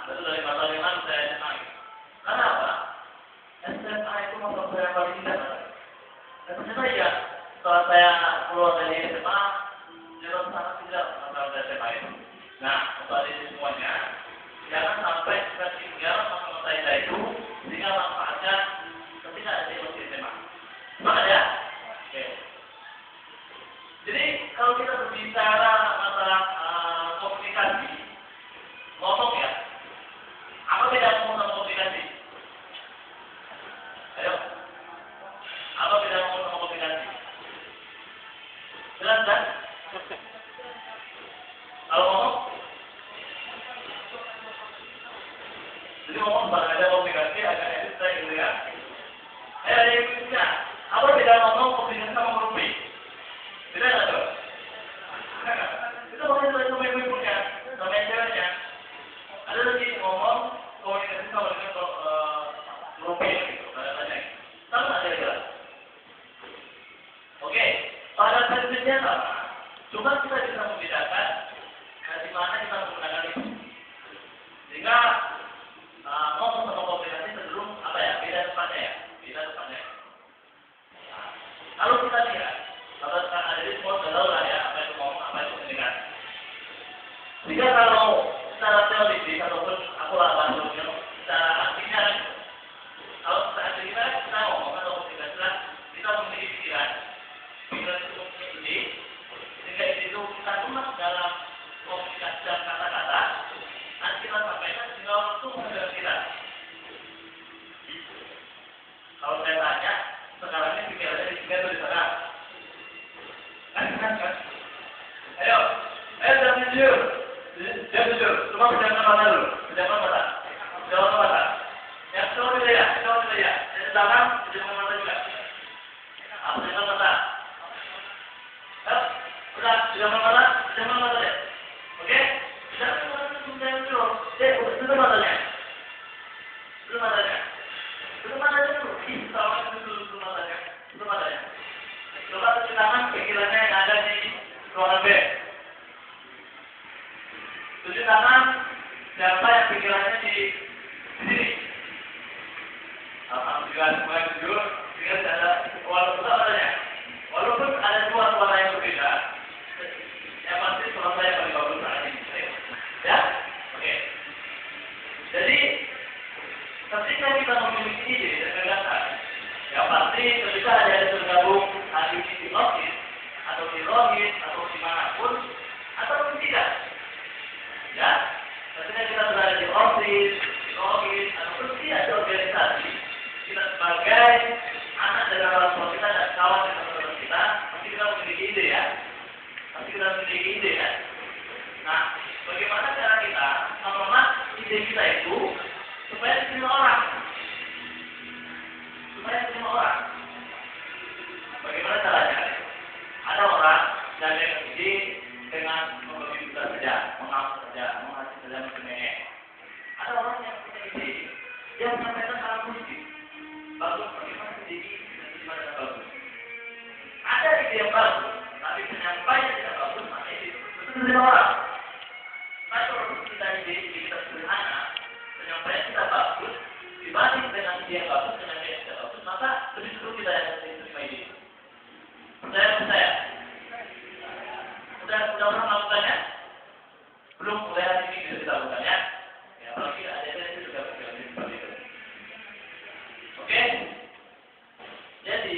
Lalu dari mata 5 saya SMA. Karena apa? SMA itu mata saya paling indah. Dan ternyata ya, setelah saya keluar dari SMA, jalan sangat tidak mata SMA itu. Nah, untuk ini semuanya, jangan sampai kita tinggal mata kita itu, sehingga manfaatnya ketika ada di SMA. Semangat ya? Oke. Jadi, kalau kita berbicara masalah komunikasi, ngomong ya, apa beda ngomong sama komunikasi? Ayo, apa beda ngomong sama komunikasi? Jelas kan? Kalau ngomong, jadi ngomong bahkan ada komunikasi agak ekstra gitu ya. Ayo ada yang punya, apa beda ngomong komunikasi sama merumpi? Beda nggak tuh? Itu makanya sama ibu-ibunya, sama yang ceweknya. Ada lagi ngomong komunikasi sama dengan merumpi gitu, tanya. Sama nggak kira-kira? Oke, pada prinsipnya sama. Cuma kita bisa membedakan di mana kita menggunakan itu. Sehingga ngomong sama komunikasi cenderung apa ya? Beda tempatnya ya, beda tempatnya. Nah, kalau kita lihat, kalau sekarang ada di semua sudah tahu lah ya apa itu ngomong, apa itu komunikasi. Sehingga kalau secara teoritis ataupun aku lakukan secara artinya, kalau secara kita ngomong atau komunikasi kita memiliki pikiran itu mempunyai ide, sehingga ide itu kita tulis dalam komunikasi dan kata-kata, nanti kita sampaikan sehingga orang itu mendengar kita. Kalau saya tanya, sekarang ini pikirannya di sini atau di sana? Kan? Ayo, jangan jujur. Jangan jujur. Cuma pejamkan mata dulu. Pejamkan mata. Pejamkan mata. Yang cowok tidak ya. Yang tangan, pejamkan mata juga. Pejamkan mata. Udah, pejamkan mata deh. Oke? Jangan dulu. Tutup matanya. Tutup matanya dulu. Tutup matanya. Coba cuci tangan pikirannya yang ada di ruangan B. Cuci tangan siapa yang pikirannya di sini. Alhamdulillah semua yang jujur. Pikiran ada walaupun ada dua suara yang berbeda. Yang pasti suara saya paling bagus saat ini. Ya? Oke. Jadi ketika kita memiliki ide dan gagasan, yang pasti ketika ada tergabung hal ini di office atau di rohis atau dimanapun atau tidak, ya ketika kita berada di office, di rohis ataupun tidak di organisasi, kita sebagai anak dari orang tua kita dan kawan dan teman-teman kita, pasti kita memiliki ide ya, Nah, bagaimana cara kita mengelola ide kita itu supaya diterima orang? Bagaimana caranya? Ada orang yang ide dengan membagi tugas saja, mengaku saja, mengasih saja mengenai. Ada orang yang punya ide, dia menyampaikan hal positif. Bagus, bagaimana ide ini gimana bagus? Ada ide yang bagus, tapi penyampaian tidak bagus, maka ide itu diterima orang. Nah, kalau kita ide kita sederhana, penyampaian kita bagus, dibanding dengan ide yang bagus dengan ide yang tidak bagus, maka lebih dulu kita yang menerima ide. Saya. Udah pernah melakukannya? Belum, mulai hari ini bisa kita lakukannya. Ya, apalagi ada juga berjalan seperti itu. Oke? Jadi,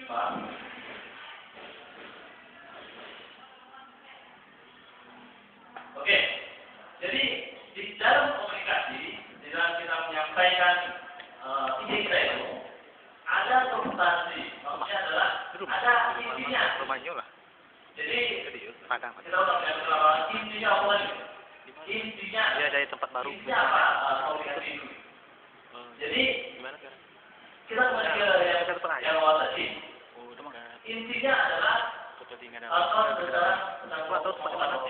paham? Oke. Jadi, di dalam komunikasi, di dalam kita menyampaikan ide kita itu, ada substansi, maksudnya adalah ada intinya. Jadi kita udah bilang intinya apa lagi? Intinya. Dia dari tempat baru. Intinya apa komunikasi itu? Jadi kita kembali ke yang awal tadi. Intinya adalah kalau sedang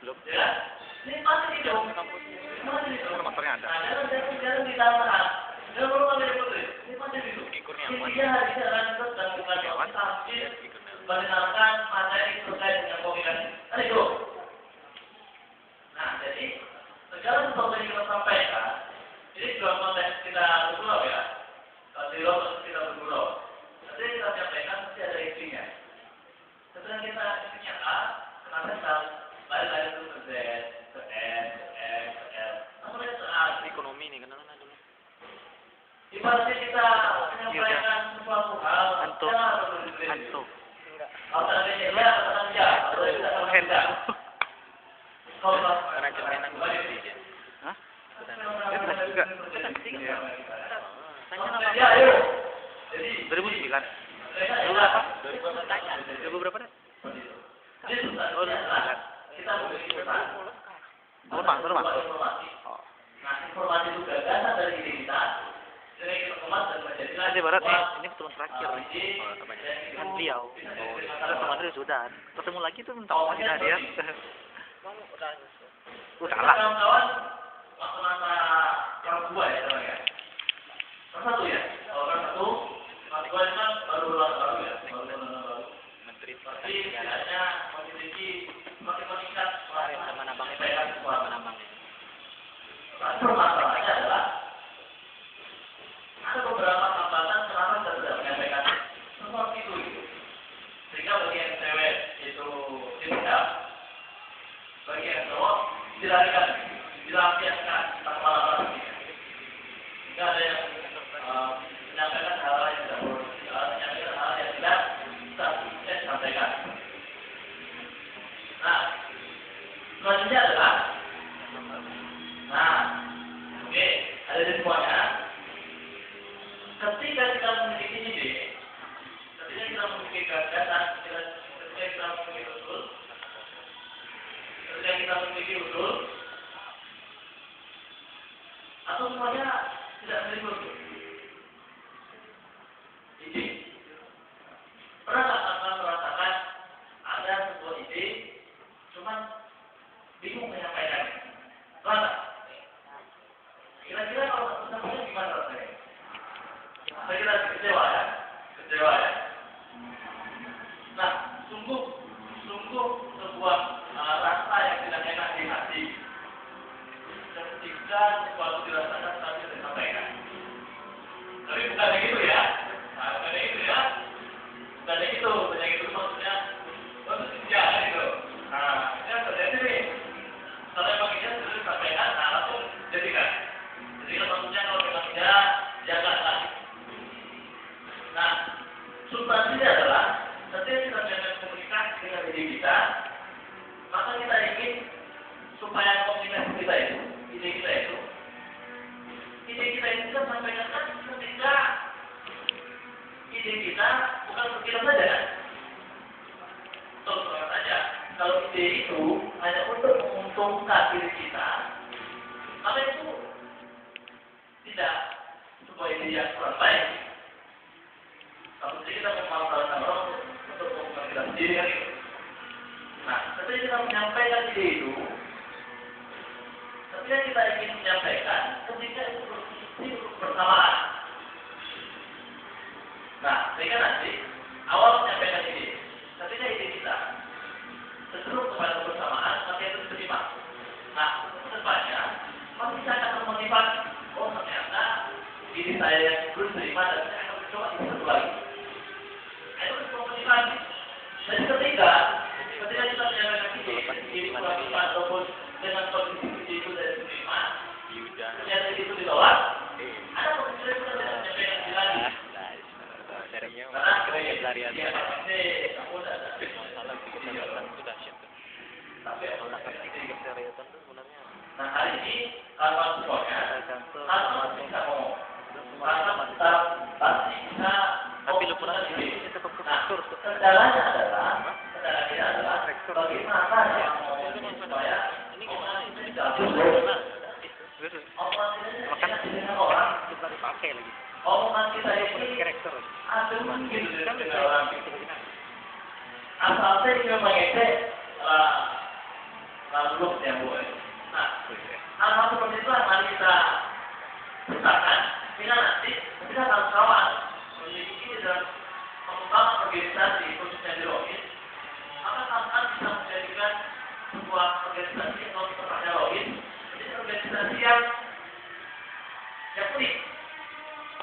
belum. Ya, ini pasti itu. Jangan ditambah. Jangan perlu ambil putri. Ini pasti itu. Intinya hari ini adalah dan bukan tafsir mendengarkan materi terkait dengan komunikasi. Ada itu. Nah, jadi misal lari-lari terus ke Z, ke S, ke M, ke L, sampai ke A. Ekonomi nih, kenalan aja dulu. Ibaratnya kita menyampaikan sesuatu hal, Anto. Anto. alternatifnya ya, alternatifnya, atau tidak alternatifnya. Kalau Manajemen hah? Benar juga. Iya. Tanya nama ya, ayo. Jadi 2009. mereka Dulu berapa? 2000 berapa deh? Jadi Oh, 2009. kita memiliki pesan. Normal. Informasi. Oh. Nah, informasi itu gagasan dari diri kita. Jadi kita kemas dan menjadilah Ini barat nih, ini ketemu terakhir nih. ide Oh, namanya. Dengan dan beliau. Oh, kita sama Andre sudah. Ketemu lagi tuh minta lagi dah dia. Salah. kawan-kawan masa-masa kelas 2 ya, teman ya. Kelas 1 ya. Kalau kelas 1, kelas 2 itu kan baru ya, baru. Menteri Tapi setidaknya memiliki semakin meningkat sama abang itu IPK sama abang. Tapi permasalahannya adalah ada beberapa hambatan kenapa kita tidak menyampaikan sesuatu itu. Sehingga bagi yang cewek itu tidak, bagi yang cowok dilarikan, dilampiaskan tanpa malam-malam. Sehingga ada yang menyampaikan hal-hal yang tidak perlu, menyampaikan hal yang tidak bisa disampaikan. Nah, selanjutnya adalah, oke, ada di semuanya. Ketika kita memiliki ide, ketika kita memiliki gagasan, ketika kita memiliki usul, atau semuanya tidak memiliki usul. Ide. Pernah nggak kalian merasakan ada sebuah ide, cuman bingung menyampaikannya? Pernah nggak? Kira-kira kalau ketemunya gimana rasanya? Saya kira kecewa ya. Nah, sungguh sebuah rasa yang tidak enak di hati ketika sesuatu dirasakan tapi disampaikan. Tapi bukan begitu ya. Bukan begitu maksudnya. Jangan itu. Ini yang terjadi nih. Kalau emang ini sudah disampaikan, langsung jadikan. Jadi maksudnya kalau memang janganlah. Nah, substansinya adalah ketika kita menjaga komunikasi dengan diri kita, maka kita ingin supaya komunikasi kita itu, ide kita itu kita sampaikan kan ketika ide kita bukan untuk kita saja kan? Terus saja, kalau ide itu hanya untuk menguntungkan diri kita, maka itu tidak sebuah ide yang kurang baik. Kalau kita memanfaatkan orang untuk menguntungkan kita sendiri kan itu. Nah, ketika kita menyampaikan ide itu, ketika kita ingin menyampaikan, ketika itu bersamaan. Nah, sehingga nanti awal menyampaikan ide, ketika ide kita cenderung kepada kebersamaan, maka itu diterima. Nah, untuk kedepannya, masih saya akan memotivasi. Oh, ternyata ide saya yang belum diterima dan saya akan mencoba ide satu lagi. Itu memotivasi. Dan ketika kita menyampaikan ide ataupun dengan kondisi itu dari diterima, ternyata itu ditolak, ada potensi kita tidak menyampaikan ide lagi. Karena dia pasti kamu ada masalah sudah siap. Tapi nah hari ini kawan semuanya, kawan bisa ngomong, kawan kita pasti bisa. Tapi lu pernah ini. Nah, kendalanya adalah bagaimana yang ngomong supaya ini tidak benar. Makanya orang kita dipakai lagi. omongan kita ini Karakter. ada mungkin dari orang asal saya cuma mengecek lalu yang boleh. Nah, hal-hal seperti itu mari kita usahakan. Bila nanti kita harus kawan memiliki dalam mengembangkan organisasi khususnya di Logis, maka kawan bisa menjadikan sebuah organisasi atau tempatnya Logis menjadi organisasi yang unik.